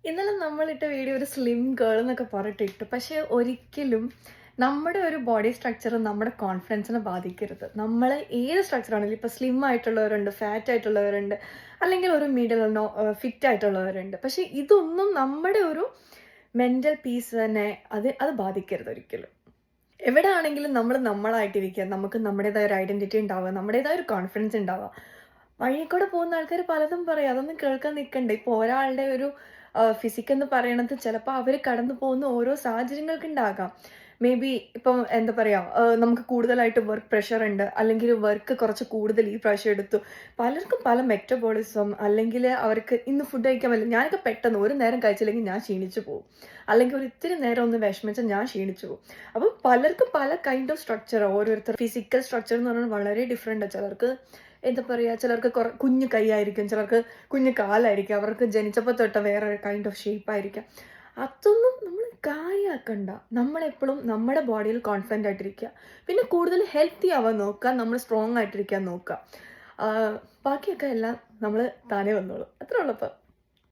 ഇന്നലെ നമ്മളിട്ട വീഡിയോ ഒരു slim girl എന്നൊക്കെ പറഞ്ഞിട്ട് ഇട്ടു. പക്ഷേ ഒരിക്കലും നമ്മുടെ ഒരു ബോഡി സ്ട്രക്ചർ നമ്മുടെ കോൺഫിഡൻസിനെ ബാധിക്കരുത്. നമ്മൾ ഏത് സ്ട്രക്ചർ ആണെങ്കിലും ഇപ്പോൾ സ്ലിം ആയിട്ടുള്ളവരുണ്ട്, ഫാറ്റ് ആയിട്ടുള്ളവരുണ്ട്, അല്ലെങ്കിൽ ഒരു മിഡിൽ ഫിറ്റ് ആയിട്ടുള്ളവരുണ്ട്. പക്ഷേ ഇതൊന്നും നമ്മുടെ ഒരു മെൻ്റൽ പീസ് തന്നെ അത് ബാധിക്കരുത് ഒരിക്കലും. എവിടെ ആണെങ്കിലും നമ്മൾ നമ്മളായിട്ടിരിക്കുക. നമുക്ക് നമ്മുടേതായ ഒരു ഐഡന്റിറ്റി ഉണ്ടാവുക, നമ്മുടേതായ ഒരു കോൺഫിഡൻസ് ഉണ്ടാവുക. വഴിയിൽ കൂടെ പോകുന്ന ആൾക്കാർ പലതും പറയും. അതൊന്നും കേൾക്കാൻ നിൽക്കണ്ട. ഇപ്പോൾ ഒരാളുടെ ഒരു ഫിസിക് എന്ന് പറയണത് ചിലപ്പോൾ അവർ കടന്നു പോകുന്ന ഓരോ സാഹചര്യങ്ങൾക്കുണ്ടാകാം. മേ ബി ഇപ്പം എന്താ പറയുക, നമുക്ക് കൂടുതലായിട്ട് വർക്ക് പ്രഷർ ഉണ്ട്, അല്ലെങ്കിൽ വർക്ക് കുറച്ച് കൂടുതൽ ഈ പ്രാവശ്യം എടുത്തു. പലർക്കും പല മെറ്റബോളിസം, അല്ലെങ്കിൽ അവർക്ക് ഇന്ന് ഫുഡ് കഴിക്കാൻ പറ്റില്ല. ഞാനൊക്കെ പെട്ടെന്ന് ഒരു നേരം കഴിച്ചില്ലെങ്കിൽ ഞാൻ ക്ഷീണിച്ചു പോകും, അല്ലെങ്കിൽ ഒരു ഇത്തിരി നേരം ഒന്ന് വിഷമിച്ചാൽ ഞാൻ ക്ഷീണിച്ചു പോകും. അപ്പം പലർക്കും പല കൈൻഡ് ഓഫ് സ്ട്രക്ചർ, ഓരോരുത്തർ ഫിസിക്കൽ സ്ട്രക്ചർ എന്ന് പറഞ്ഞാൽ വളരെ ഡിഫറെൻ്റ്. ചിലർക്ക് എന്താ പറയുക, ചിലർക്ക് കുഞ്ഞു കൈയായിരിക്കും, ചിലർക്ക് കുഞ്ഞു കാലായിരിക്കും, അവർക്ക് ജനിച്ചപ്പോൾ തൊട്ട വേറെ കൈൻഡ് ഓഫ് ഷേപ്പായിരിക്കാം. അതൊന്നും നമ്മൾ കാര്യമാക്കണ്ട. നമ്മളെപ്പോഴും നമ്മുടെ ബോഡിയിൽ കോൺഫിഡൻ്റ് ആയിട്ടിരിക്കുക. പിന്നെ കൂടുതൽ ഹെൽത്തി ആവാൻ നോക്കുക, നമ്മൾ സ്ട്രോങ് ആയിട്ടിരിക്കാൻ നോക്കുക. ബാക്കിയൊക്കെ എല്ലാം നമ്മൾ താനേ വന്നോളൂ. അത്രേ ഉള്ളപ്പോൾ.